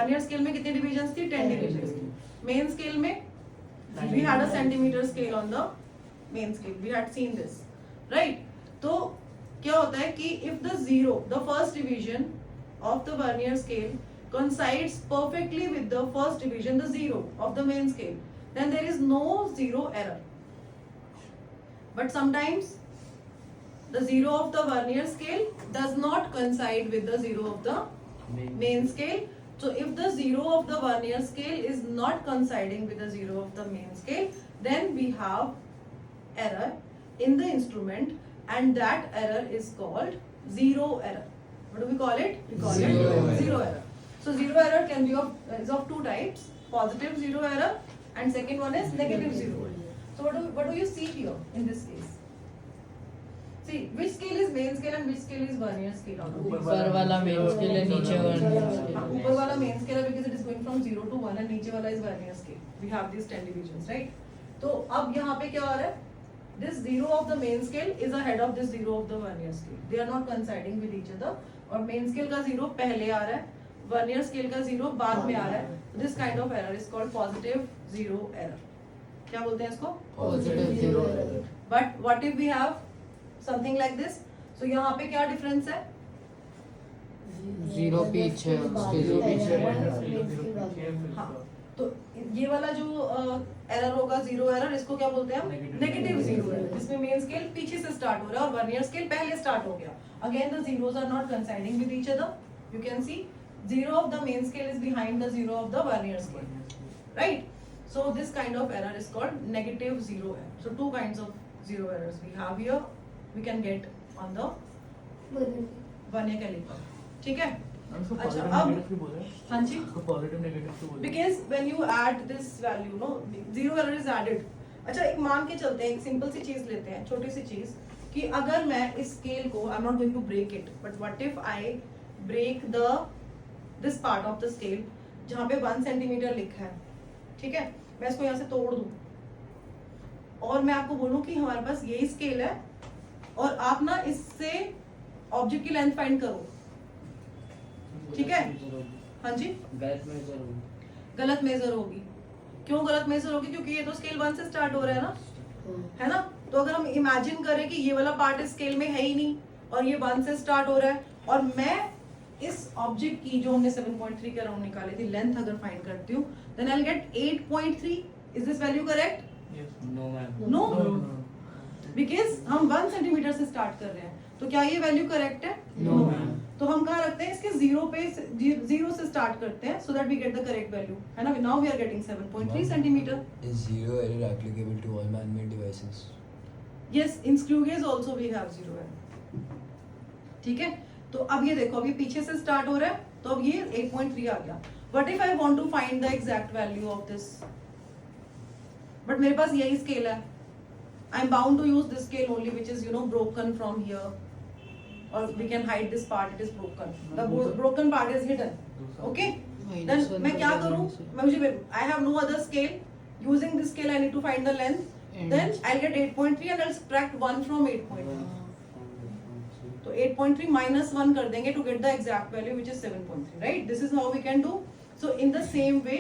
Vernier scale में कितनी divisions थी? 10 डिविजन्स थी। मेन स्केल में we had a centimeter scale on the main scale, we had seen this, right? तो क्या होता है कि if the first division of the vernier scale coincides perfectly with the first division, the zero of the main scale, then there is no zero error. But sometimes the zero of the vernier scale does not coincide with the zero of the main scale. So if the zero of the vernier scale is not coinciding with the zero of the main scale, then we have error in the instrument, and that error is called zero error. What do we call it? We call it zero error. So zero error can be is of two types: positive zero error, and second one is negative zero error. So what do you see here in this case? See, which scale is main scale and which scale is vernier scale? ऊपर वाला main scale है, नीचे vernier scale है। ऊपर वाला main scale है because it is going from 0 to 1 and नीचे वाला is vernier scale. We have these 10 divisions, right? तो अब यहाँ पे क्या हो रहा है? This zero of the main scale is ahead of this zero of the vernier scale. They are not coinciding with each other. और main scale का zero पहले आ रहा है, vernier scale का zero बाद में आ रहा है. This kind of error is called positive zero error. क्या बोलते हैं इसको? Positive zero error. But what if we have something like this? So यहाँ पे क्या difference है? जीरो पीछे उसके जीरो पीछे हाँ, तो ये वाला जो एरर होगा जीरो एरर, इसको क्या बोलते हैं हम? नेगेटिव जीरो एरर, जिसमें मेन स्केल पीछे से स्टार्ट हो रहा है और वर्नियर स्केल पहले स्टार्ट हो गया. Again the zeros are not coinciding with each other. You can see zero of the main scale is behind the zero of the vernier scale, right? So this kind of error is called negative zero error. So two kinds of zero errors we have here. We can get on the vernier caliper. ठीक है? अच्छा अब हाँ जी, because when you add this value, no, zero error is added. अच्छा एक मान के चलते हैं, एक सिंपल सी चीज लेते हैं, छोटी सी चीज, कि अगर मैं इस स्केल को, I'm not going to break it, but what if I break this part of the scale जहाँ पे 1 सेंटीमीटर लिखा है, ठीक है? मैं इसको यहाँ से तोड़ दूं और मैं आपको बोलूं कि हमारे पास यही स्केल है और आप ना इससे ऑब्जेक्ट की लेंथ फाइंड करो, ठीक है? हाँ जी, गलत मेजर होगी. क्यों गलत मेजर होगी? क्योंकि ये तो स्केल 1 से स्टार्ट हो रहा है ना, है ना? तो अगर हम इमेजिन करें कि ये वाला पार्ट इस स्केल में है ही नहीं और ये 1 से स्टार्ट हो रहा है और मैं इस ऑब्जेक्ट की जो हमने 7.3 के अराउंड निकाली थी लेंथ अगर फाइंड करती हूँ, then I will get 8.3. Is this value correct? No ma'am. No, because हम 1 सेंटीमीटर से स्टार्ट कर रहे हैं. तो क्या ये वैल्यू करेक्ट है? No ma'am. तो हम कहाँ रखते हैं? इसके जीरो से स्टार्ट करते हैं, so that we get the correct value, है ना? Now we are getting 7.3 centimetre. Is zero error applicable to all man-made devices? Yes, in screw gauge also we have zero error. ठीक है? तो अब ये देखो, अब ये पीछे से स्टार्ट हो रहा है, तो अब ये 8.3 आ गया. What if I want to find the exact value of this? But मेरे पास यही स्केल है. I am bound to use this scale only which is broken from here, और we can hide this part, it is broken, the broken part is hidden. Okay, then मैं क्या करूं? I have no other scale. Using this scale I need to find the length. Then I gate 8.3 and I subtract 1 from 8.3. तो 8.3 minus 1 कर देंगे to get the exact value which is 7.3, right? This is how we can do. So in the same way,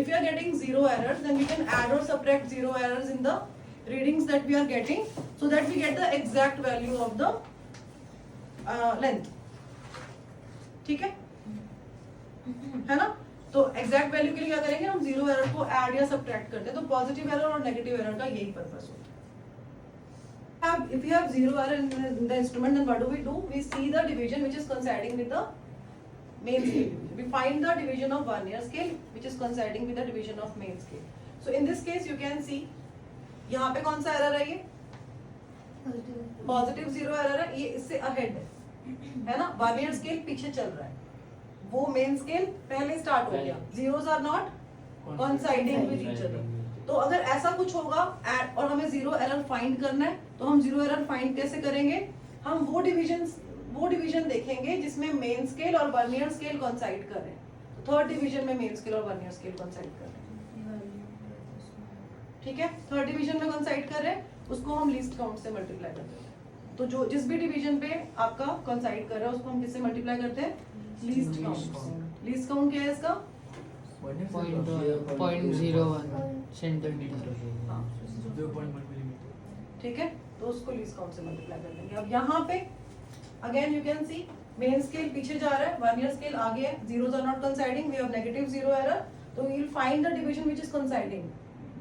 if you are getting zero errors, then we can add or subtract zero errors in the readings that we are getting, so that we get the exact value of the length. ठीक है? है ना? तो exact value के लिए क्या करेंगे? हम zero error को add या subtract करते हैं. तो positive error और negative error का यही purpose होता है. If you have zero error in the instrument, then what do? We see the division which is coinciding with the main scale. We find the division of vernier scale which is coinciding with the division of main scale. So in this case you can see यहाँ पे कौन सा error है? ये positive zero error है. ये इससे ahead है ना? vernier scale पीछे चल रहा है, वो main scale पहले start हो गया. Zeros are not coinciding with each other. तो अगर ऐसा कुछ होगा और हमें जीरो एरर फाइंड करना है, तो हम जीरो एरर फाइंड कैसे करेंगे? हम वो डिवीजन देखेंगे जिसमें मेन स्केल और वर्नियर स्केल कोइंसाइड कर रहे हैं. तो थर्ड डिवीजन में मेन स्केल और वर्नियर स्केल कोइंसाइड कर रहे हैं. ठीक है? थर्ड डिवीजन में कोइंसाइड कर रहे हैं, उसको हम लीस्ट काउंट से मल्टीप्लाई कर देते हैं. तो जो जिस भी डिवीजन पे आपका कोइंसाइड कर रहा है उसको हम किससे मल्टीप्लाई करते हैं? Least count. लीस्ट काउंट क्या है इसका? 0.01 सेंटीमीटर. हाँ, 0.1 मिलीमीटर. ठीक है, तो उसको लीस्ट काउंट से मल्टीप्लाई कर देंगे. अब यहाँ पे again you can C main scale पीछे जा रहा है, वर्नियर स्केल आगे है, zeros are not coinciding, we have negative zero error, तो we will find the division which is coinciding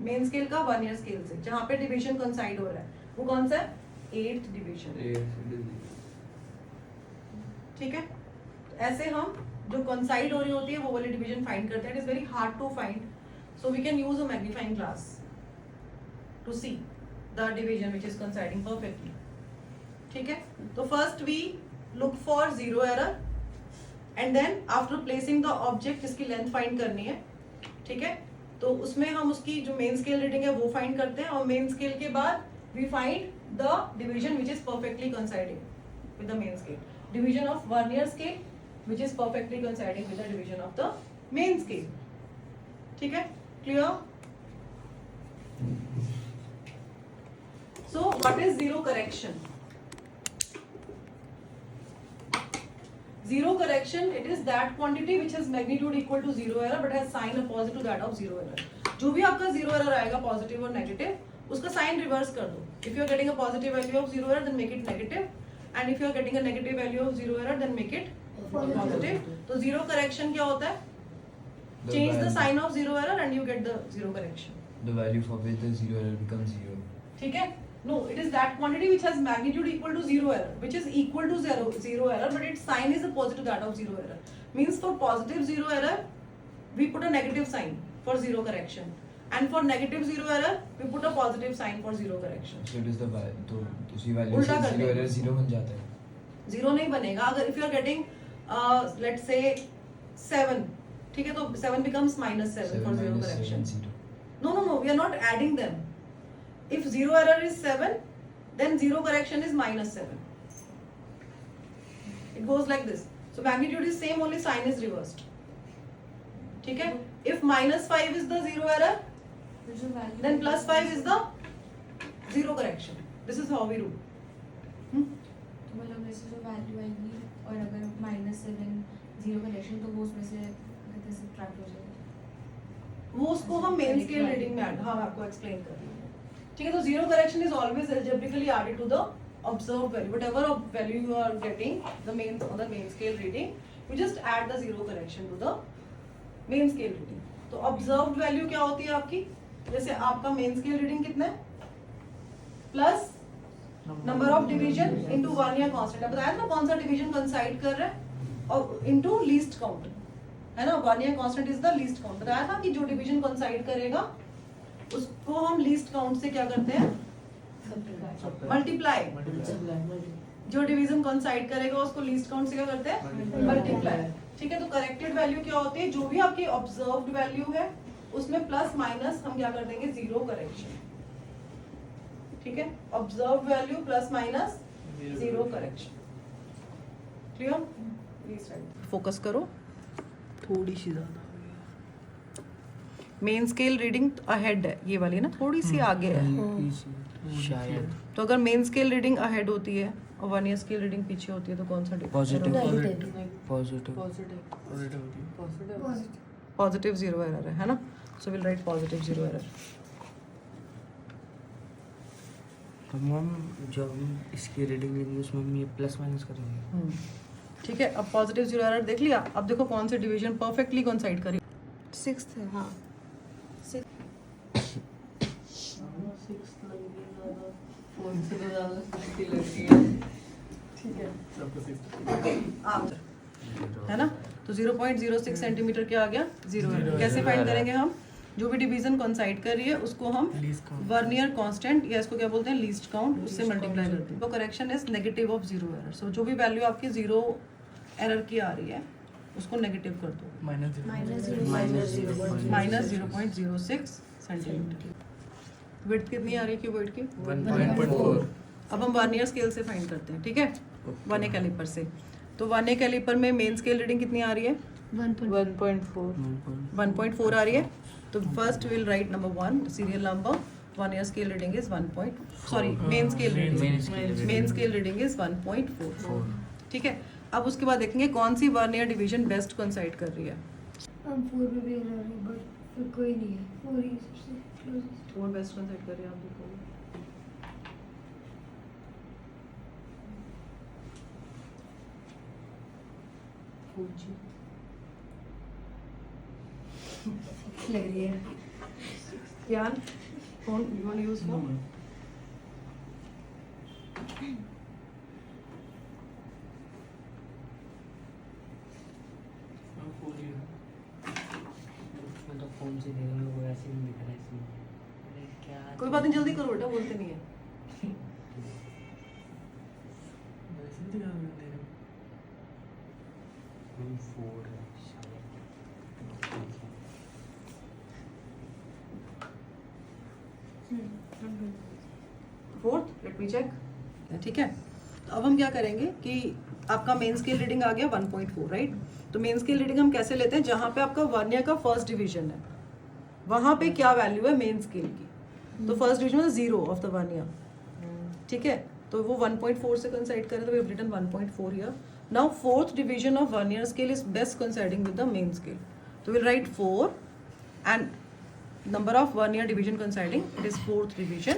main scale का वर्नियर स्केल से, जहाँ पे डिवीजन कोइंसाइड हो रहा है वो कौन सा है? 8th division. ठीक है, ऐसे हम जो कोइंसाइड हो रही होती है वो वाली डिवीजन फाइंड करते हैं. It is very hard to find, so we can use a magnifying glass to see the division which is coinciding perfectly. ठीक है, तो first we look for zero error and then after placing the object जिसकी length find करनी है. ठीक है, तो उसमें हम उसकी जो मेन स्केल रीडिंग है वो फाइंड करते हैं और मेन स्केल के बाद we find the division which is perfectly coinciding with the main scale. Division of vernier scale which is perfectly coinciding with the division of the main scale. ठीक है, clear? So what is zero correction? Zero correction, it is that quantity which has magnitude equal to zero error but has sign opposite to that of zero error. जो भी आपका zero error आएगा positive और negative, उसका sign reverse कर दो. If you are getting a positive value of zero error, then make it negative, and if you are getting a negative value of zero error, then make it positive. तो zero correction क्या होता है? Change the sign of zero error and you get the zero correction. The value for which the zero error becomes zero. ठीक है? No, it is that quantity which has magnitude equal to zero error, which is equal to zero error, but its sign is opposite to that of zero error. Means for positive zero error, we put a negative sign for zero correction, and for negative zero error, we put a positive sign for zero correction. So it is the value. तो उसी value उल्टा से कर zero देंगे. error zero बन जाता है. Zero नहीं बनेगा अगर if you are getting let's say 7, ठीक है, तो 7 becomes -7 for zero correction. 7 No, we are not adding them. If zero error is 7, then zero correction is -7. It goes like this. So magnitude is same, only sign is reversed. ठीक है? If -5 is the zero error, then +5 is the zero correction. This is how we do. मतलब वैसे जो value आएगी और अगर -7 zero correction तो वो उसमें से सब्ट्रैक्ट हो जाएगा. वो उसको हम मेन स्केल रीडिंग में ऐड, हाँ मैं आपको एक्सप्लेन कर रही हूँ. ठीक है, तो zero correction is always algebraically added to the observed value. Whatever value you are getting the main on the main scale reading, you just add the zero correction to the main scale reading. तो observed value क्या होती है आपकी? जैसे आपका main scale reading कितना है? Plus number of division into vernier constant. बताया ना कौन सा डिवीजन कोइंसाइड कर रहा है, और इनटू लीस्ट काउंट है ना. Vernier constant is the least count. बताया था कि जो डिवीजन कोइंसाइड करेगा उसको हम लीस्ट काउंट से क्या करते हैं? मल्टीप्लाई. जो डिवीजन कोइंसाइड करेगा उसको लीस्ट काउंट से क्या करते हैं? मल्टीप्लाई. ठीक है, तो करेक्टेड वैल्यू क्या होती है? जो भी आपकी ऑब्जर्व्ड वैल्यू है उसमें प्लस माइनस हम क्या कर देंगे? Zero correction. ठीक है, observed value plus minus zero correction. Clear? Please focus करो थोड़ी सी ज्यादा. मेन स्केल रीडिंग अहेड है, ये वाली ना थोड़ी सी आगे है शायद. तो अगर मेन स्केल रीडिंग अहेड होती है और वर्नियर स्केल रीडिंग पीछे होती है तो कौन सा पॉजिटिव. पॉजिटिव जीरो एरर है ना. So will write positive zero error. तो मैम जो हम इसकी रीडिंग लेंगे उसमें हम ये प्लस माइनस करेंगे. ठीक है, अब पॉजिटिव जीरो एरर देख लिया. अब देखो कौन सी डिवीजन परफेक्टली कोइंसाइड करी. 6th है. हाँ है ना. तो 0.06 सेंटीमीटर क्या आ गया? Zero error. कैसे फाइंड करेंगे हम? जो भी डिवीजन कोइंसाइड कर रही है उसको हम वर्नियर कांस्टेंट या इसको क्या बोलते हैं? लीस्ट काउंट, उससे मल्टीप्लाई करते हैं. तो correction is negative of zero error. So जो भी वैल्यू आपकी जीरो एरर की आ रही है उसको नेगेटिव कर दो. -0.06 सेंटीमीटर. विड्थ कितनी आ रही है क्यूबॉइड की? 1.4. अब हम वर्नियर स्केल से फाइंड करते हैं. ठीक है, वर्नियर कैलिपर से. तो वर्नियर कैलिपर में मेन स्केल रीडिंग कितनी आ रही है? 1.4 आ रही है. तो first will write number 1 serial number. Vernier scale reading is 1. Sorry, main scale reading is 1.4. ठीक है, अब उसके बाद देखेंगे कौन सी वर्नियर डिवीजन बेस्ट कोइंसाइड कर रही है. हम 4 में भी एरर है बट फिर कोई नहीं है 4 ही सबसे क्लोजेस्ट। और बेस्ट वन सेट करिए आप देखो। लग रही है यार phone you want use phone? मैं तो फोन से दे रहा हूँ, वो ऐसे नहीं दिख रहा है इसमें। अरे क्या कोई बात नहीं, जल्दी करो बेटा, बोलते नहीं है। वैसे भी दिखा रहा हूँ, दे रहा हूँ। 4 है शायद। Fourth let me check. ठीक है, तो अब हम क्या करेंगे कि आपका मेन स्केल रीडिंग आ गया 1.4, राइट? तो मेन स्केल रीडिंग हम कैसे लेते हैं? जहाँ पे आपका वर्नियर का फर्स्ट डिवीजन है वहाँ पे क्या वैल्यू है मेन स्केल की, तो फर्स्ट डिवीजन है 0 ऑफ द वर्नियर, ठीक है? तो वो 1.4 से कंसाइड करें तो we have written 1.4 here. Now fourth division of vernier scale is best coinciding with the main scale, तो will write 4 and number of vernier division coinciding, it is fourth division.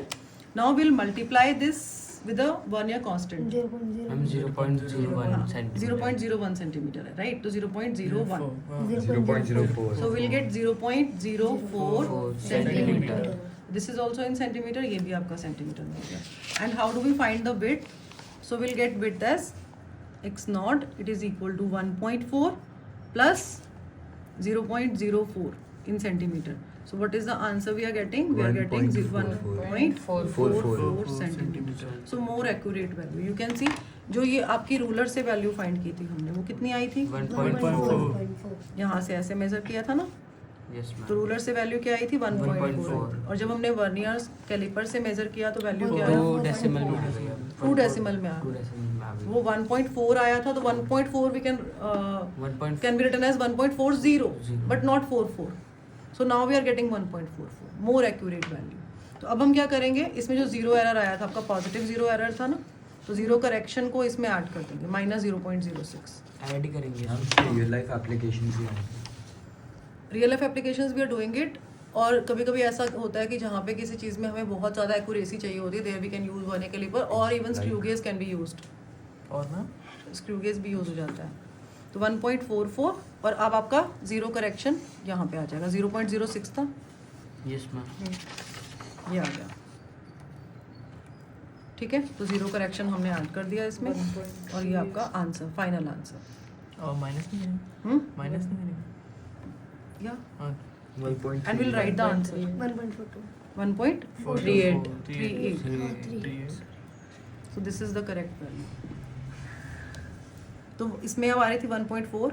Now we'll multiply this with the vernier constant. 0.0 हम 0.01 centimetre 0.01 centimeter है, right? तो 0.01. 0.04. So we'll get 0.04 centimeter. centimeter. This is also in centimeter. ये भी आपका centimeter में हो गया. And how do we find the width? So we'll get width as x naught. It is equal to 1.4 plus 0.04 in centimeter. So what is the answer we are getting? We are getting 1.44 centimeter. So more accurate value. You can see जो ये आपकी ruler से value find की थी हमने, वो कितनी आई थी? 1.4 यहाँ से ऐसे मेजर किया था ना, यस तो रूलर से वैल्यू क्या आई थी? 1.4। और जब हमने वर्नियर कैलिपर से मेजर किया तो वैल्यू क्या आया? 2 डेसिमल में आ गया 2 डेसिमल में आ 2 गया। डेसिमल में आ गया वो 1.4 आया था, तो 1.4 we can be written as 1.40 but not 44. So now we are getting 1.44, more accurate value. तो अब हम क्या करेंगे, इसमें जो जीरो एरर आया था आपका, पॉजिटिव जीरो एरर था ना, तो जीरो करेक्शन को इसमें ऐड कर देंगे, -0.06 ऐड ही करेंगे हम रियल लाइफ एप्लीकेशंस भी हैं। Real life applications we are doing it. और कभी कभी ऐसा होता है कि जहाँ पे किसी चीज़ में हमें बहुत ज़्यादा एक्यूरेसी चाहिए होती है, there we can use vernier caliper और even screw gauge can be used, और ना स्क्रू गेज भी यूज हो जाता है। तो 1.44 और अब आपका जीरो करेक्शन यहाँ पे आ जाएगा, 0.06 था, यस मैम ये आ गया, ठीक है? तो जीरो करेक्शन हमने ऐड कर दिया इसमें, और ये आपका आंसर, फाइनल आंसर। और माइनस नहीं करेंगे, माइनस नहीं करेंगे, या हाँ 1.3 and will write the answer 1.42 1.38। So this is the correct value. तो इसमें अब आ रही थी 1.4,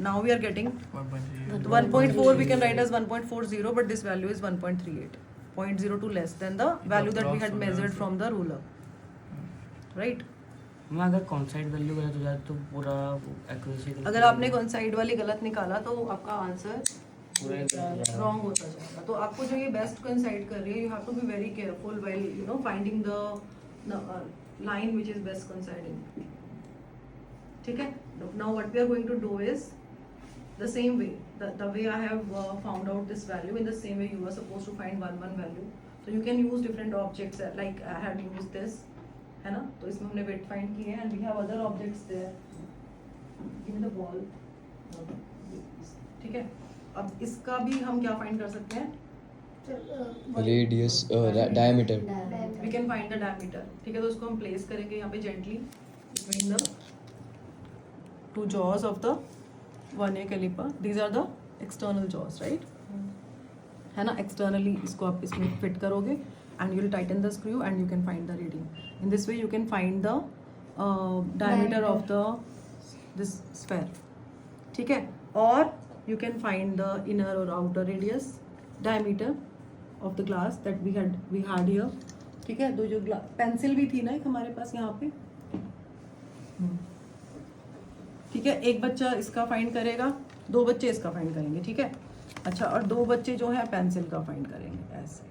now we are getting 1.3 1.4 we can write as 1.40, but this value is 1.38, 0.02 less than the value that we had measured from the ruler, right? मैं अगर कॉन्साइड value गलत हो जाए तो पूरा एक्यूरेसी अगर आपने कॉन्साइड वाली गलत निकाला तो आपका आंसर रॉन्ग होता जाएगा। तो आपको जो ये बेस्ट कॉन्साइड कर रही है, you have to be very careful while you know finding the line which is best coinciding, ठीक है? Now what we are going to do is the same way, the way I have found out this value, in the same way you are supposed to find one value. So you can use different objects, like I had used this, है ना? तो इसमें हमने weight find की है, and we have other objects there. Give me the ball. ठीक है? अब इसका भी हम क्या find कर सकते हैं? Radius, diameter. We can find the diameter. ठीक है? तो उसको हम place करेंगे यहाँ पे gently between the two jaws of the vernier calliper. These are the external jaws, right? है ना? Externally इसको आप इसमें fit करोगे and you will tighten the screw and you can find the reading. In this way you can find the diameter of the this sphere. ठीक है? और you can find the inner or outer radius diameter of the glass that we had here. ठीक है? तो जो pencil भी थी ना एक हमारे पास यहाँ पे, ठीक है? एक बच्चा इसका फाइंड करेगा, 2 बच्चे इसका फाइंड करेंगे, ठीक है? अच्छा, और 2 बच्चे जो है पेंसिल का फाइंड करेंगे, ऐसे।